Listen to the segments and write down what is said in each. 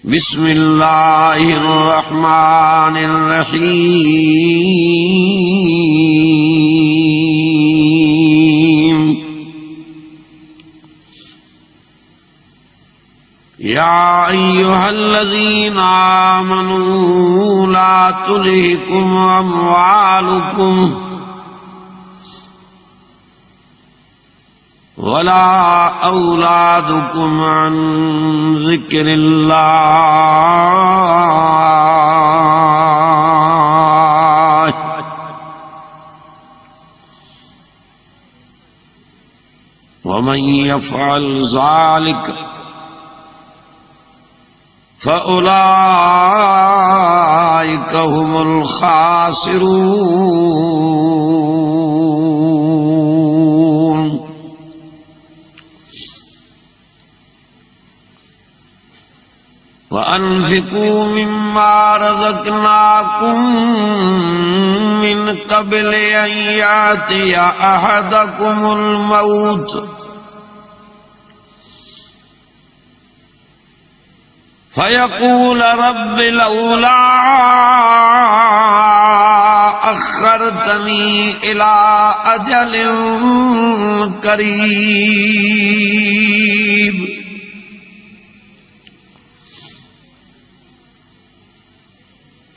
बिस्मिल्लाहिर्रहमानिर्रहीम। या अय्युहल्लज़ीना आमनू ला तुल्हिकुम अम्वालुकुम वला औलादुकुम अन ज़िक्रिल्लाह वमन यफ़अल ज़ालिक फ़उलाइक हुमुल ख़ासिरून। वअन्फ़िक़ू मिम्मा रज़क़नाकुम मिन क़ब्ल अन यातिय अहदकुमुल मौत फ़यक़ूल रब्बि लौला अख़्ख़रतनी इला अजलिन क़रीब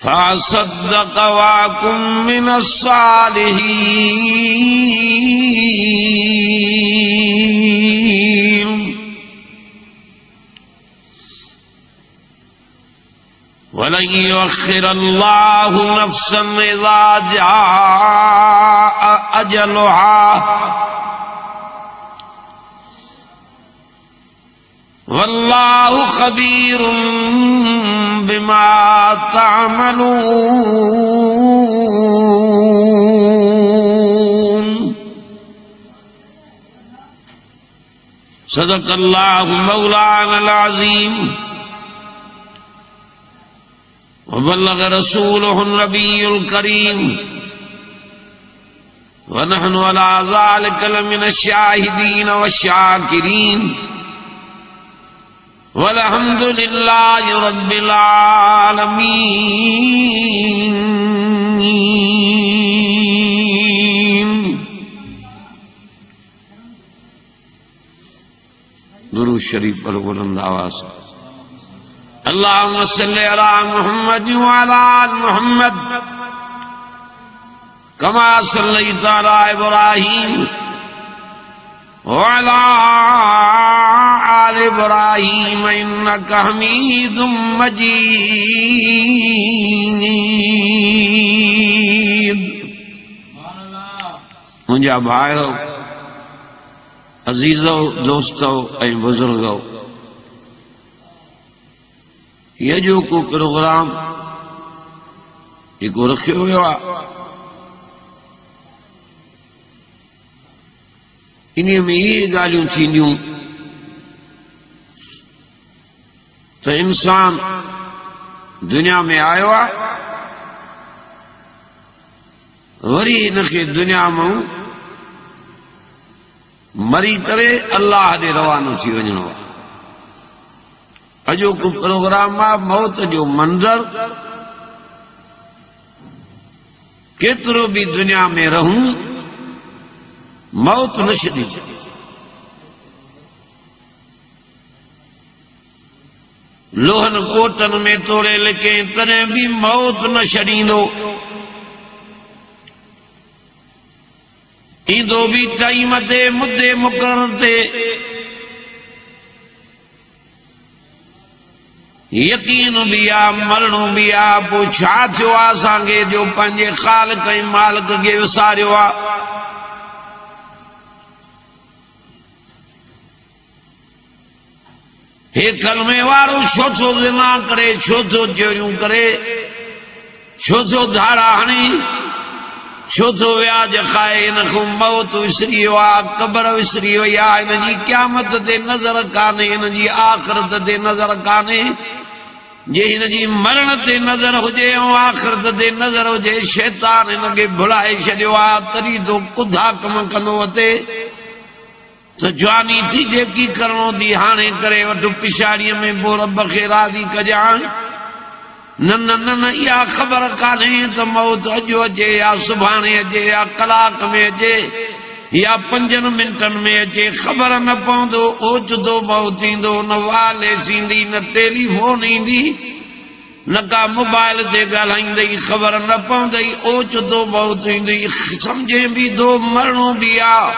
फ़असद्दक़ वअकुन मिनस्सालिहीन। वलन युअख़्ख़िरल्लाहु नफ़्सन इज़ा जाअ अजलुहा वल्लाहु ख़बीरुम बिमा तामलून। सदक़ल्लाहु मौलानल अज़ीम वबल्लग़ रसूलुहुन नबियुल करीम वनहनु अला ज़ालिका लमिनश शाहिदीन वश्शाकिरीन वल्हम्दुलिल्लाहि रब्बिल आलमीन। दुरूद शरीफ पढ़ो बुलंद आवाज़ से। अल्लाहुम्मा सल्लि अला मुहम्मद व अला आलि मुहम्मद कमा सल्लैता अला इब्राहीम व अला आलि इब्राहीम इन्नका हमीदुम मजीद। मुंहिंजा भाइयो, अज़ीज़ो, दोस्तो ऐं बुज़ुर्गो, ये जो को प्रोग्राम जेको रखियो वियो आहे इन में इहे ॻाल्हियूं थींदियूं त इंसान दुनिया में आयो आहे, वरी इनखे दुनिया मां मरी करे अल्लाह ॾे रवानो थी वञिणो आहे। अॼोको प्रोग्राम आहे मौत जो मंज़र। केतिरो बि दुनिया में रहूं मौत न छॾी। लोहन कोटन में तोड़े लिखे तॾहिं बि मौत न छॾींदो। ईंदो बि टाइम ते मुदे मुक़रर ते। यकीन भी आ, मरणो भी आ। पोइ छा थियो आहे असांखे जो पंहिंजे ख़ालिक़ ऐं मालिक खे विसारियो आहे। हेकल में वारो छो छो ज़िना करे, छो छो चोरियूं करे, छो छो धारा हणी, छो छो व्याज खाए। इन खां मौत विसरी वियो आहे, क़बर विसरी वई आहे। इन जी क़यामत ते नज़र कान्हे, इन जी आख़िरत ते नज़र कान्हे। जे हिन जी मरण ते नज़र हुजे ऐं आख़िरत ते नज़र हुजे, शैतान हिन खे भुलाए छॾियो आहे। तॾहिं तो कुधा कम कंदो अचे। तो जवानी थी जेकी करणो दी हाणे करे वठ पिछाड़ीअ में पोइ रब खे राज़ी कजांइ। न न न न इहा ख़बर कान्हे त मौत अॼु अचे या सुभाणे अचे या कलाक में अचे या 5 मिंटनि में अचे, ख़बर न पवंदो। ओचितो मौत ईंदो, न वायरलेस ईंदी, न टेलीफोन ईंदी, न का मोबाइल ते ॻाल्हाईंदई, ख़बर न पवंदई। ओचितो मौत ईंदी, सम्झे बि थो मरणो बि आहे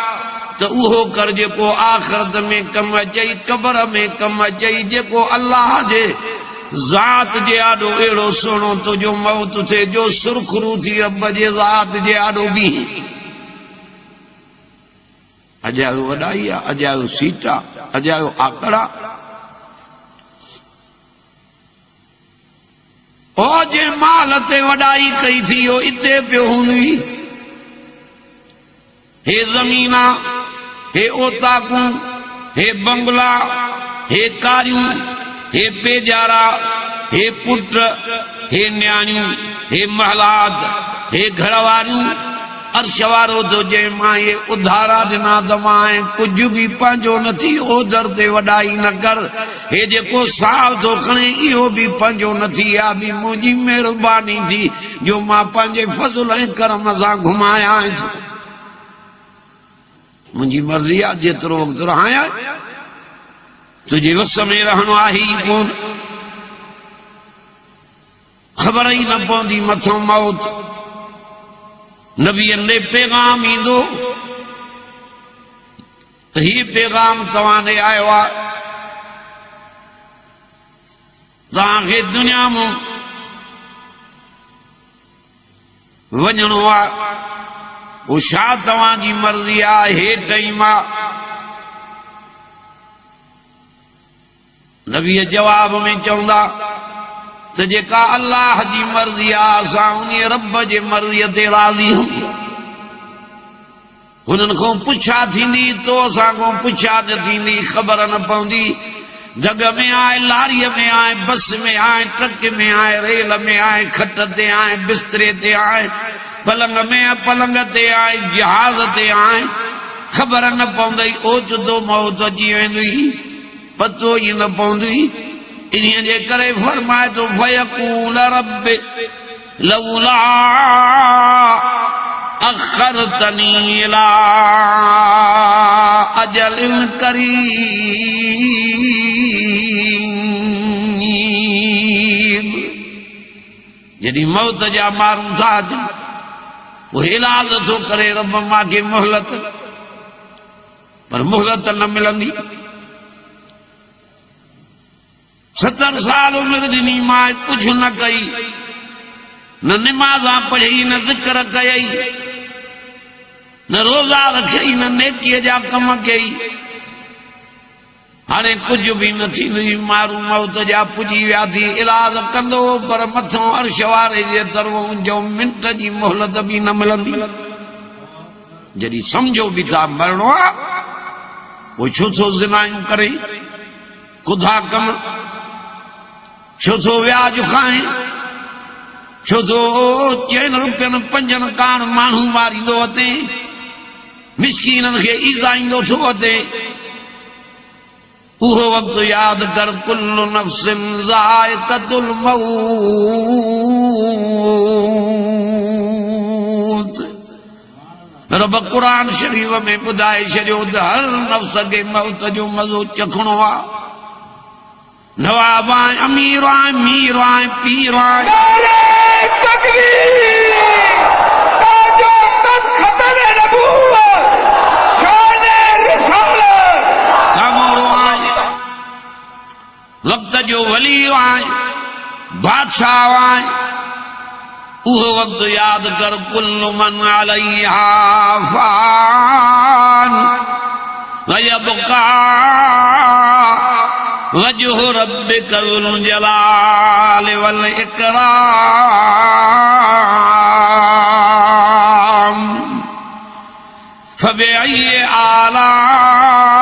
त उहो कर जेको आख़िरत में कमु अचई, क़बर में कमु अचई, जेको अल्लाह जे ज़ात जे आॾो अहिड़ो सुहिणो तुंहिंजो मौत थिए जो सुरखरू थी रब जे ज़ात जे आॾो बि। अजायो वॾाई आहे, अजायो सीट आहे, अजायो आकड़ा। ओ जे माल ते वॾाई कई थी हो इते पियो हूंदी। हे ज़मीना, हे ओताकूं, हे बंगला, हे कारियूं, हे पेजारा, हे पुट, हे न्याणियूं, हे महलात, हे घरवारियूं, अर्श वारो तो जे मां ये उधारा ॾिना त मां कुझु बि पंहिंजो नथी ओधर ते वॾाई न कर। हे जेको साहु थो खणे इहो बि पंहिंजो नथी, इहा बि मुंहिंजी महिरबानी थी जो मां पंहिंजे फज़ल ऐं करम सां घुमाया आहियां। मुंहिंजी मर्ज़ी आहे जेतिरो वक़्तु रहां, तुंहिंजे वस में रहणो आहे ई कोन। ख़बर ई न पवंदी मथां मौत। नबीअ ने पैगाम ईंदो त हीउ पैगाम तव्हां ॾे आयो आहे, तव्हांखे दुनिया में वञणो आहे, वो छा तव्हांजी मर्ज़ी आहे। हे टाइम आहे। नबीअ जवाब में चवंदा त जेका अल्लाह जी मर्ज़ी आहे असां उन रब जे मर्ज़ीअ ते राज़ी आहियूं। हुननि खां पुछा थींदी तो असां खां पुछा न थींदी, ख़बर न पवंदी। जग में आहे, लारीअ में आहे, बस में आहे, ट्रक में आहे, रेल में आहे, खट ते आहे, बिस्तरे ते आहे, पलंग में आहे, पलंग ते आहे, जहाज़ ते आहे, ख़बर न पवंदई। ओचितो मौत अची वेंदी, पतो ई न पवंदी। इन्हीअ जे करे फरमाए तो फयकूल रब लौला अखरतनी इला अजलिन करीब। जॾहिं मौत जा माण्हू था अचनि पोइ इलाज थो करे रब मांखे मोहलत, पर मोहलत न मिलंदी। 70 साल उम्र ॾिनी मां, कुझु न कई, न निमाज़ा पढ़ी, न ज़िक्र कयई, न रोज़ा रखियई, न नेकीअ जा कम कई। हाणे कुझु बि न थींदी। माण्हू मौत जा पुॼी विया थी, इलाज कंदो पर मथां अर्श वारे जे तरफ़ां जो मिंट जी मोहलत बि न मिलंदी। जॾहिं सम्झो बि था मरणो आहे, पोइ छो थो ज़िनायूं करे, कुधा कम, छो थो व्याज खाए, छो थो 4 रुपयनि 5 कान माण्हू मारींदो अचे, मिस्कीननि खे ईज़ाईंदो थो अचे। उहो वक़्तु यादि कर, कुल्लु नफ्सिन ज़ाइक़तुल मौत। रब क़ुरान शरीफ़ में ॿुधाए छॾियो त हर नफ़्स खे मौत जो मज़ो चखणो आहे। नवाब आए, अमीर आए, मीर आए, पीर आए, कामोरो आए, वक्त जो वली आए, बादशाह आए। उहो वक़्तु यादि कर, कुल्लु मन अलैहा फान व यबका वजह रब्बिक ज़ुल जलाल वल इकराम फबिअय्यि आलाइ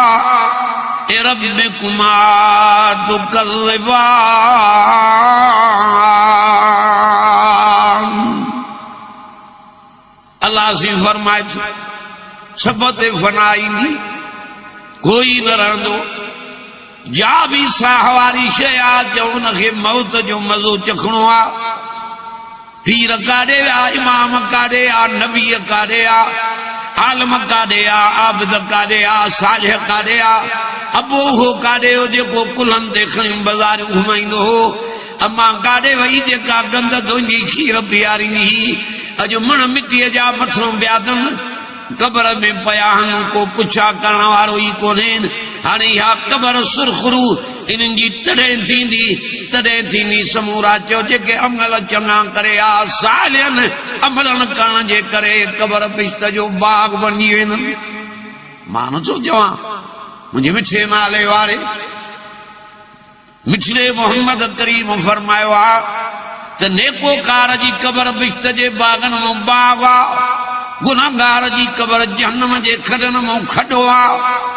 रब्बिकुमा तुकज़्ज़िबान। अल्लाह से फरमाए सब ते फना ईंदी, कोई न रहंदो जा भी साह वारी शइ आहे जो उनखे मौत जो मज़ो चखणो आहे पीर काॾे आ इमाम काॾे आ नबी काॾे आ आलम काॾे आ आबिद काॾे आ सालिह काॾे आ अबो हो काॾे हो जेको कुल्हनि ते खणी बाज़ारियूं घुमाईंदो हो अम्मा काॾे वई जेका गंद तुंहिंजी खीर पीआरींदी हुई अॼु मण मिटीअ जा मथां ब्यादनि कबर में पया आहिनि को पुछा करण वारो ई कोन्हे हाणे इहा कबर सुरखरू इन्हनि जी तॾहिं थींदी समूरा चयो जेके अमल चङा करे आ सालियनि अमलनि करण जे करे कबर पिश्त जो बाग बणी वेंदनि मां नथो चवां मुंहिंजे मिठे नाले वारे मिठड़े मोहम्मद करीम फरमायो आहे त नेकोकार जी कबर पिश्त जे बागनि मां बाग आहे गुनाहगार जी कबर जहन्नम जे खॾनि मां खॾो आहे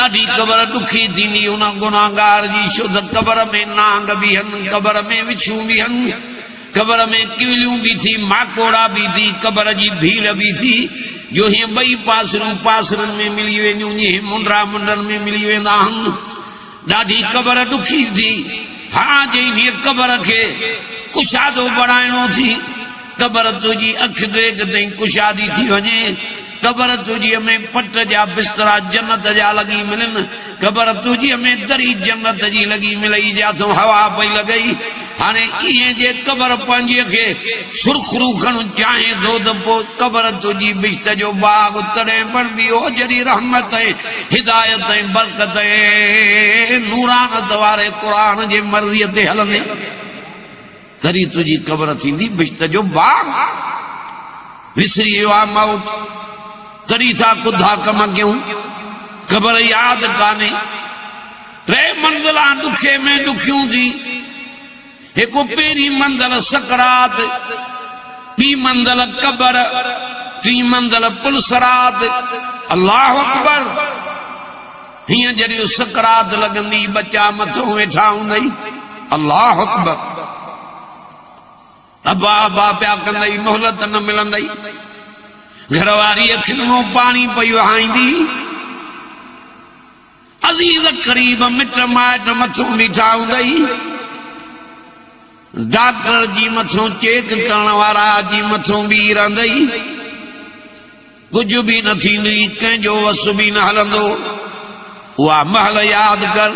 ॾाढी कबर ॾुखी थींदी उन गुनाहगार जी छो त कबर में नांग बि आहिनि कबर में विछूं बि आहिनि कबर में किवलियूं बि थी माकोड़ा बि थी कबर जी भीड़ बि थी जो हीअं ॿई पासरूं पासरनि में मिली वेंदियूं हीअं मुंडरा मुंडनि में मिली वेंदा आहिनि ॾाढी कबर ॾुखी थी हा जे हीअ कबर खे कुशादो बणाइणो थी कबर तुंहिंजी अख ॾेग ताईं कुशादी थी वञे कबर तुंहिंजीअ में पट जा बिस्तरा जन्नत जा लॻी मिलनि कबर तुंहिंजीअ में दरी जन्नत जी लॻी मिलई जिथां हवा पई लॻई हाणे इएं जे कबर पंहिंजीअ खे सुरखरू खणु चाहे थो त पोइ कबर तुंहिंजी बिश्त जो बाग तॾहिं बणबी हो जॾहिं रहमत ऐं हिदायत ऐं बरकत ऐं नूरानत वारे क़ुर जे मर्ज़ीअ ते हलंदे तॾहिं तुंहिंजी कबर थींदी बिश्त जो बाग विसरी वियो आहे मौत तॾहिं था कुधा कम कयूं ख़बर यादि कान्हे टे मंज़िला ॾुखे में ॾुखियूं थी हिकु पहिरीं मंज़िल सकरात ॿी मंज़िल कबर टी मंज़िल पुलसरात अल्लाह अकबर हीअं जॾहिं सकरात लॻंदी बच्चा मथां वेठा हूंदई अल्लाह अकबर अबा अबा पिया कंदई मोहलत न मिलंदई घरवारी अखियुनि मां पाणी पई वहाईंदी अज़ीज़ करीब मिट माइट मथां बीठा हूंदई डॉक्टर जी मथां चेक करण वारा जी मथां बीह रहंदई कुझु बि न थींदी कंहिंजो वस बि न हलंदो उहा महल यादि कर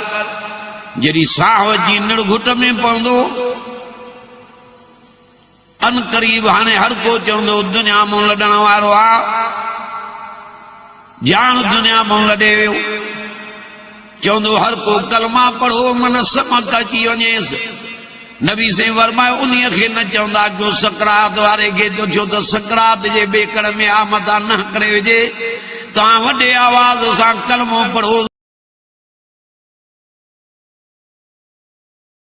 जॾहिं साह जी निड़घुट में पवंदो अन करीब हाणे हर को चवंदो दुनिया मां लॾण वारो आहे जान दुनिया मां लॾे वियो चवंदो हर को कलमा पढ़ो मन समक अची वञेसि नबी साईं फरमायो उन्हीअ खे न चवंदा जो सकरात वारे खे छो त सकरात जे ॿेकड़ में आमदा न करे विझे तव्हां वॾे आवाज़ सां कलमो पढ़ो